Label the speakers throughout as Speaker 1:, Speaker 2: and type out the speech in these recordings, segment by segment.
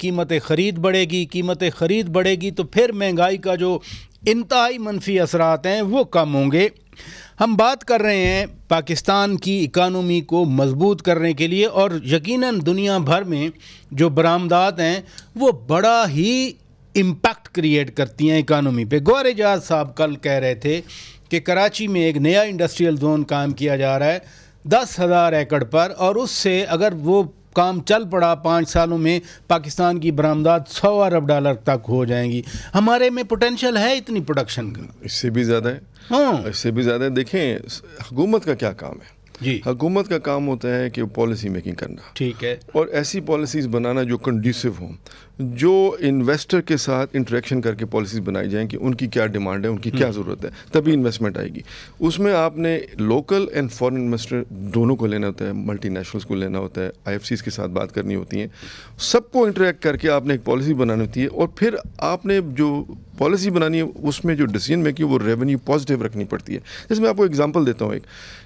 Speaker 1: قیمت خرید بڑھے گی تو پھر مہنگائی کا جو انتہائی منفی اثرات ہیں وہ کم ہوں گے. ہم بات کر رہے ہیں پاکستان کی اکانومی کو مضبوط کرنے کے لیے، اور یقیناً دنیا بھر میں جو برآمدات ہیں وہ بڑا ہی امپیکٹ کریٹ کرتی ہیں اکانومی پہ. گوہر اعجاز صاحب کل کہہ رہے تھے کہ کراچی میں ایک نیا انڈسٹریل زون قائم کیا جا رہا ہے 10,000 ایکڑ پر، اور اس سے اگر وہ کام چل پڑا 5 سالوں میں پاکستان کی برآمدات $100 ارب تک ہو جائیں گی. ہمارے میں پوٹینشیل ہے اتنی پروڈکشن کا؟
Speaker 2: اس سے بھی زیادہ ہے. ہاں اس سے بھی زیادہ ہے. دیکھیں حکومت کا کیا کام ہے.
Speaker 1: جی
Speaker 2: حکومت کا کام ہوتا ہے کہ پالیسی میکنگ کرنا،
Speaker 1: ٹھیک ہے،
Speaker 2: اور ایسی پالیسیز بنانا جو کنڈیوسو ہوں، جو انویسٹر کے ساتھ انٹریکشن کر کے پالیسیز بنائی جائیں کہ ان کی کیا ڈیمانڈ ہے، ان کی کیا ضرورت ہے، تبھی انویسٹمنٹ آئے گی. اس میں آپ نے لوکل اینڈ فارن انویسٹر دونوں کو لینا ہوتا ہے، ملٹی نیشنلز کو لینا ہوتا ہے، آئی ایف سیز کے ساتھ بات کرنی ہوتی ہیں، سب کو انٹریکٹ کر کے آپ نے ایک پالیسی بنانی ہوتی ہے. اور پھر آپ نے جو پالیسی بنانی ہے اس میں جو ڈیسیجن میکنگ وہ ریونیو پازیٹیو رکھنی پڑتی ہے. جس میں آپ کو ایگزامپل دیتا ہوں ایک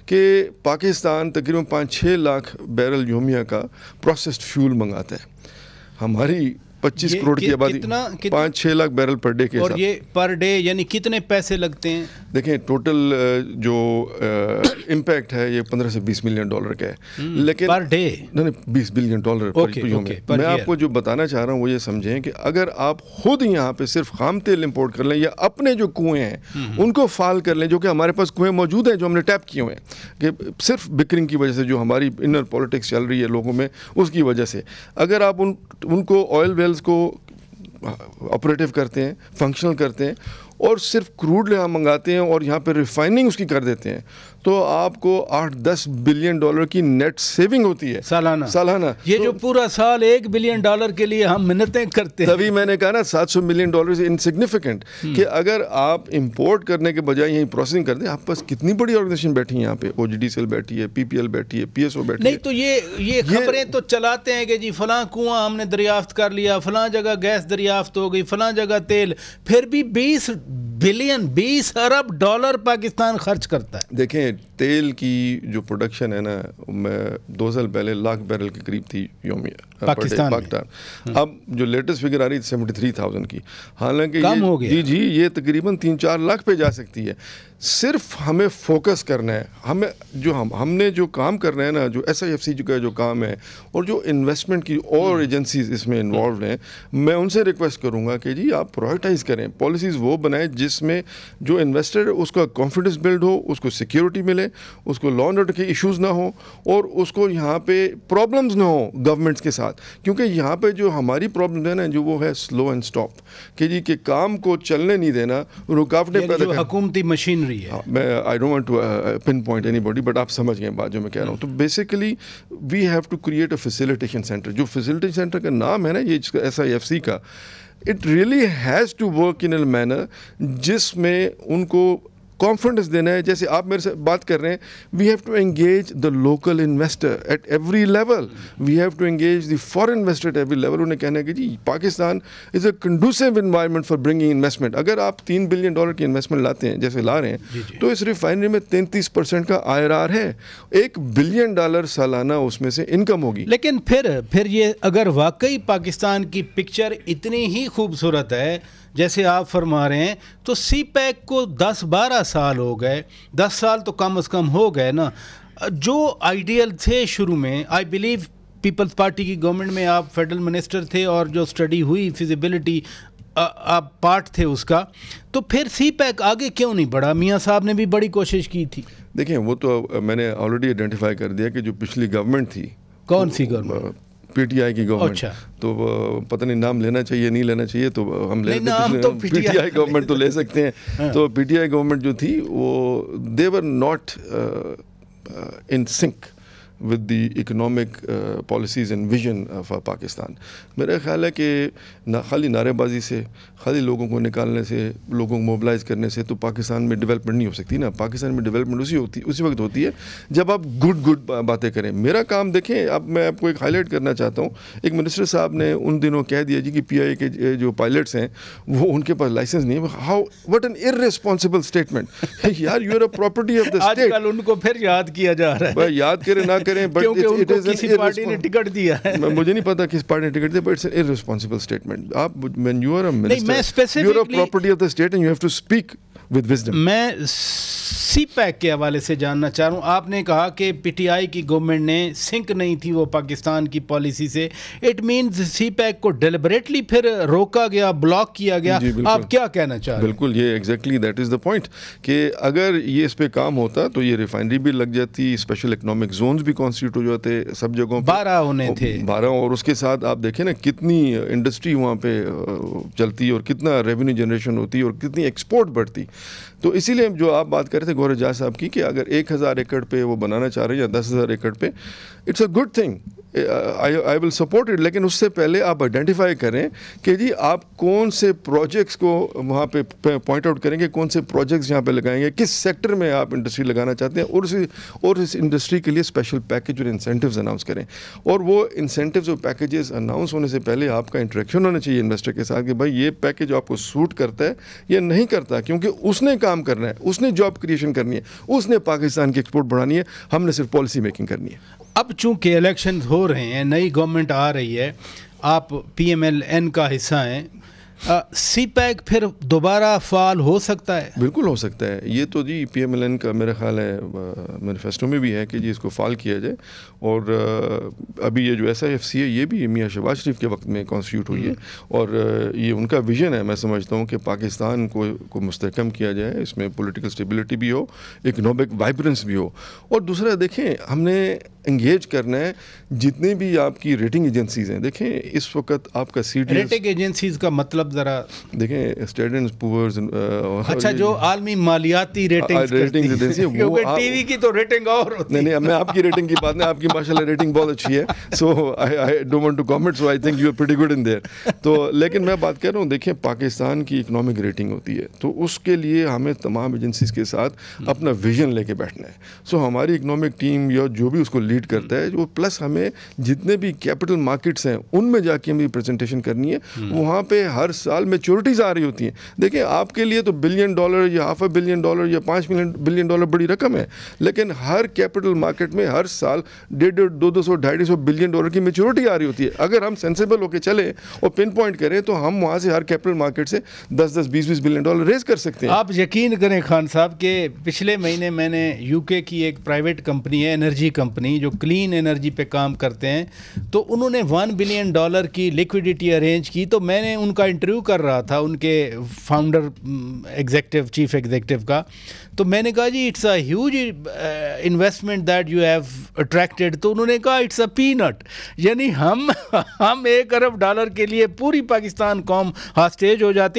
Speaker 2: کہ پاکستان تقریباً 5-6 لاکھ بیرل یومیہ کا پروسیسڈ فیول منگاتا ہے. ہماری 25 کروڑ کی آبادی 5-6 لاکھ بیرل پر ڈے کے
Speaker 1: اور یہ پر ڈے یعنی کتنے پیسے لگتے ہیں؟
Speaker 2: دیکھیں ٹوٹل جو امپیکٹ ہے یہ $15 سے $20 ملین کا ہے، لیکن
Speaker 1: پر ڈے
Speaker 2: $20 بلین پر. میں آپ کو جو بتانا چاہ رہا ہوں وہ یہ سمجھیں کہ اگر آپ خود یہاں پہ صرف خام تیل امپورٹ کر لیں یا اپنے جو کنویں ہیں ان کو فعال کر لیں، جو کہ ہمارے پاس کنویں موجود ہیں جو ہم نے ٹیپ کیے ہوئے ہیں، کہ صرف بکرنگ کی وجہ سے جو ہماری انر پالیٹکس چل رہی ہے لوگوں میں اس کی وجہ سے، اگر آپ ان کو آئل ویلز کو آپریٹیو کرتے ہیں، فنکشنل کرتے ہیں، اور صرف کروڈ یہاں منگاتے ہیں اور یہاں پہ ریفائننگ اس کی کر دیتے ہیں، تو آپ کو $8-10 بلین کی نیٹ سیونگ ہوتی ہے سالانہ.
Speaker 1: یہ جو پورا سال $1 بلین کے لیے ہم منتیں کرتے ہیں.
Speaker 2: تبھی میں نے کہا نا $700 ملین انسگنیفیکنٹ، کہ اگر آپ امپورٹ کرنے کے بجائے یہیں پروسیسنگ کر دیں. آپ پاس کتنی بڑی آرگنائزیشن بیٹھی ہے یہاں پہ، OGDCL بیٹھی ہے، PPL بیٹھی ہے، PSO بیٹھی ہے.
Speaker 1: نہیں تو یہ خبریں تو چلاتے ہیں کہ جی فلاں کنواں ہم نے دریافت کر لیا، فلاں جگہ گیس دریافت ہو گئی، فلاں جگہ تیل، پھر بھی $20 ارب پاکستان خرچ کرتا ہے.
Speaker 2: دیکھیں تیل کی جو پروڈکشن ہے نا، میں 2 سال پہلے لاکھ بیرل کے قریب تھی یومیہ
Speaker 1: پاکستان.
Speaker 2: اب جو لیٹسٹ فگر آ رہی ہے 73,000 کی، حالانکہ
Speaker 1: کم ہو گیا.
Speaker 2: جی یہ تقریباً 3-4 لاکھ پہ جا سکتی ہے. صرف ہمیں فوکس کرنا ہے. ہم نے جو کام کرنا ہے نا، جو SIFC کا جو کام ہے، اور جو انویسٹمنٹ کی اور ایجنسیز اس میں انوالوڈ ہیں، میں ان سے ریکویسٹ کروں گا کہ جی آپ پرائیورٹائز کریں، پالیسیز وہ بنائیں جس میں جو انویسٹر ہے اس کا کانفیڈنس بلڈ ہو، اس کو سیکیورٹی ملے، اس کو لا اینڈ آرڈر کے ایشوز نہ ہوں، اور اس کو یہاں پہ پرابلمز نہ ہوں گورنمنٹس کے ساتھ. کیونکہ یہاں پہ جو ہماری پرابلم ہے نا، جو وہ ہے سلو اینڈ اسٹاپ، کہ جی کہ کام کو چلنے نہیں دینا، رکاوٹیں پیدا کرنا.
Speaker 1: حکومتی مشینری ہے.
Speaker 2: میں I don't want to pinpoint anybody, but آپ سمجھ گئے بات جو میں کہہ رہا ہوں. تو basically we have to create a facilitation centre. جو فیسیلیٹیشن سینٹر کا نام ہے نا یہ SIFC کا، it really has to work in a manner جس میں ان کو کانفیڈنس دینا ہے. جیسے آپ میرے سے بات کر رہے ہیں، we have to engage the local investor at every level, we have to engage the foreign investor at every level. انہیں کہنا ہے کہ جی Pakistan is a conducive environment for bringing investment. اگر آپ $3 بلین کی انویسٹمنٹ لاتے ہیں جیسے لا رہے ہیں، تو اس ریفائنری میں 33% کا IRR ہے. $1 بلین سالانہ اس میں سے انکم ہوگی.
Speaker 1: لیکن پھر یہ اگر واقعی پاکستان کی پکچر اتنی ہی خوبصورت ہے جیسے آپ فرما رہے ہیں، تو سی پیک کو 10-12 سال ہو گئے، 10 سال تو کم از کم ہو گئے نا. جو آئیڈیل تھے شروع میں، آئی بلیو پیپلز پارٹی کی گورنمنٹ میں آپ فیڈرل منسٹر تھے، اور جو اسٹڈی ہوئی فیزیبلٹی آپ پارٹ تھے اس کا، تو پھر سی پیک آگے کیوں نہیں بڑھا؟ میاں صاحب نے بھی بڑی کوشش کی تھی.
Speaker 2: دیکھیں وہ تو میں نے آلریڈی آئیڈینٹیفائی کر دیا کہ جو پچھلی گورنمنٹ تھی.
Speaker 1: کون سی گورنمنٹ؟
Speaker 2: PTI کی گورنمنٹ. تو پتہ نہیں نام لینا چاہیے نہیں لینا چاہیے، تو ہم لے PTI گورنمنٹ تو لے سکتے ہیں. تو PTI گورنمنٹ جو تھی وہ they were not in sync with the economic policies and vision for Pakistan. میرا خیال ہے کہ نہ خالی نعرے بازی سے، خالی لوگوں کو نکالنے سے، لوگوں کو موبلائز کرنے سے تو پاکستان میں ڈیولپمنٹ نہیں ہو سکتی نا. پاکستان میں ڈیولپمنٹ اسی وقت ہوتی ہے جب آپ گڈ باتیں کریں. میرا کام دیکھیں، اب میں آپ کو ایک ہائی لائٹ کرنا چاہتا ہوں. ایک منسٹر صاحب نے ان دنوں کہہ دیا جی کہ PI کے جو پائلٹس ہیں وہ ان کے پاس لائسنس نہیں ہے. what an irresponsible statement. یار you are a property of the state.
Speaker 1: آج کل ان کو پھر یاد کیا جا رہا ہے.
Speaker 2: یاد کرے نہ کریں بٹ
Speaker 1: کسی پارٹی نے ٹکٹ دیا ہے.
Speaker 2: مجھے نہیں پتا کس پارٹی نے ٹکٹ دیا, but it's an irresponsible statement. آپ when you are a minister, you are a property of the state and you have to speak with wisdom.
Speaker 1: میں سی پیک کے حوالے سے جاننا چاہ رہا ہوں. آپ نے کہا کہ پی ٹی آئی کی گورنمنٹ نے سنک نہیں تھی وہ پاکستان کی پالیسی سے. اٹ مینز سی پیک کو ڈیلیبریٹلی پھر روکا گیا, بلاک کیا گیا. آپ کیا کہنا چاہ رہے ہیں؟
Speaker 2: بالکل, یہ exactly that is the point کہ اگر یہ اس پہ کام ہوتا تو یہ ریفائنری بھی لگ جاتی, اسپیشل اکنامک زونز بھی کانسٹیٹیوٹ ہو جاتے سب جگہوں پہ,
Speaker 1: 12 ہونے تھے
Speaker 2: 12, اور اس کے ساتھ آپ دیکھیں نا کتنی انڈسٹری وہاں پہ چلتی اور کتنا ریونیو جنریشن ہوتی اور کتنی ایکسپورٹ بڑھتی. تو اسی لیے جو آپ بات کر رہے تھے گور اعجاز صاحب کی کہ اگر 1000 ایکڑ پہ وہ بنانا چاہ رہے ہیں یا 10,000 ایکڑ پہ, it's a good thing, I will support it. لیکن اس سے پہلے آپ آئیڈینٹیفائی کریں کہ جی آپ کون سے پروجیکٹس کو وہاں پہ پوائنٹ آؤٹ کریں گے, کون سے پروجیکٹس یہاں پہ لگائیں گے, کس سیکٹر میں آپ انڈسٹری لگانا چاہتے ہیں, اور اس انڈسٹری کے لیے اسپیشل پیکیج اور انسینٹیوز اناؤنس کریں. اور وہ انسینٹیوز اور پیکیجز اناؤنس ہونے سے پہلے آپ کا انٹریکشن ہونا چاہیے انویسٹر کے ساتھ کہ بھائی یہ پیکیج آپ کو سوٹ کرتا ہے یا نہیں کرتا, کیونکہ اس نے کام کرنا ہے, اس نے جاب کریشن کرنی ہے, اس نے پاکستان کی ایکسپورٹ بڑھانی ہے, ہم نے صرف پالیسی میکنگ کرنی ہے.
Speaker 1: اب چونکہ الیکشن ہو رہے ہیں, نئی گورنمنٹ آ رہی ہے, آپ پی ایم ایل این کا حصہ ہیں, سی پیک پھر دوبارہ فعال ہو سکتا ہے؟
Speaker 2: بالکل ہو سکتا ہے. یہ تو جی پی ایم ایل این کا میرا خیال ہے مینیفیسٹو میں بھی ہے کہ جی اس کو فعال کیا جائے. اور ابھی یہ جو ایس آئی ایف سی ہے یہ بھی میاں شہباز شریف کے وقت میں کانسٹیٹیوٹ ہوئی ہے, اور یہ ان کا ویژن ہے. میں سمجھتا ہوں کہ پاکستان کو مستحکم کیا جائے, اس میں پولیٹیکل اسٹیبلٹی بھی ہو, اکنامک وائبرنس بھی ہو. اور دوسرا دیکھیں ہم نے انگیج کرنا ہے جتنے بھی آپ کی ریٹنگ ایجنسیز ہیں. دیکھیں اس وقت آپ کا سی ڈی
Speaker 1: ریٹنگ ایجنسیز کا مطلب ذرا
Speaker 2: دیکھیں, اسٹینڈرڈ اینڈ پورز,
Speaker 1: اچھا جو عالمی مالیاتی ریٹنگ
Speaker 2: ایجنسی,
Speaker 1: کیونکہ ٹی وی کی تو ریٹنگ اور ہوتی ہے.
Speaker 2: نہیں, میں آپ کی ریٹنگ کی بات نہیں, آپ کی ماشاءاللہ ریٹنگ بہت اچھی ہے, so I don't want to comment, so I think you are pretty good in there. تو لیکن میں بات کر رہا ہوں, دیکھیں پاکستان کی اکنامک ریٹنگ ہوتی ہے, تو اس کے لیے ہمیں تمام ایجنسیز کے ساتھ اپنا ویژن لے کے بیٹھنا ہے. سو ہماری اکنامک ٹیم یا جو بھی اس کو لیڈ کرتا ہے, وہ پلس ہمیں جتنے بھی کیپٹل مارکیٹس ہیں ان میں جا کے ہمیں پریزنٹیشن کرنی ہے. وہاں پہ ہر سال میچورٹیز آ رہی ہوتی ہیں. دیکھیں آپ کے لیے تو $1 بلین یا $500 بلین یا $5 بلین بڑی رقم ہے, لیکن ہر کیپٹل مارکیٹ میں ہر سال 200-250 بلین ڈالر کی میچورٹی آ رہی ہوتی ہے. اگر ہم سینسیبل ہو کے چلیں اور پن پوائنٹ کریں تو ہم وہاں سے ہر کیپٹل مارکیٹ سے 10-20 بلین ڈالر ریز کر سکتے ہیں.
Speaker 1: آپ یقین کریں خان صاحب کہ پچھلے مہینے میں نے یو کے کی ایک پرائیویٹ کمپنی ہے, انرجی کمپنی, جو کلین انرجی پہ کام کرتے ہیں, تو انہوں نے $1 بلین کی لیکوڈیٹی ارینج کی. تو میں نے ان کا انٹرویو کر رہا تھا, ان کے فاؤنڈر ایگزیکٹو, چیف ایگزیکٹو کا. تو میں نے کہا جی it's a huge investment that you have attracted. تو انہوں نے کہا اٹس اے پی نٹ, یعنی ہم $1 ارب کے لیے پوری پاکستان قوم ہاسٹیج ہو جاتی.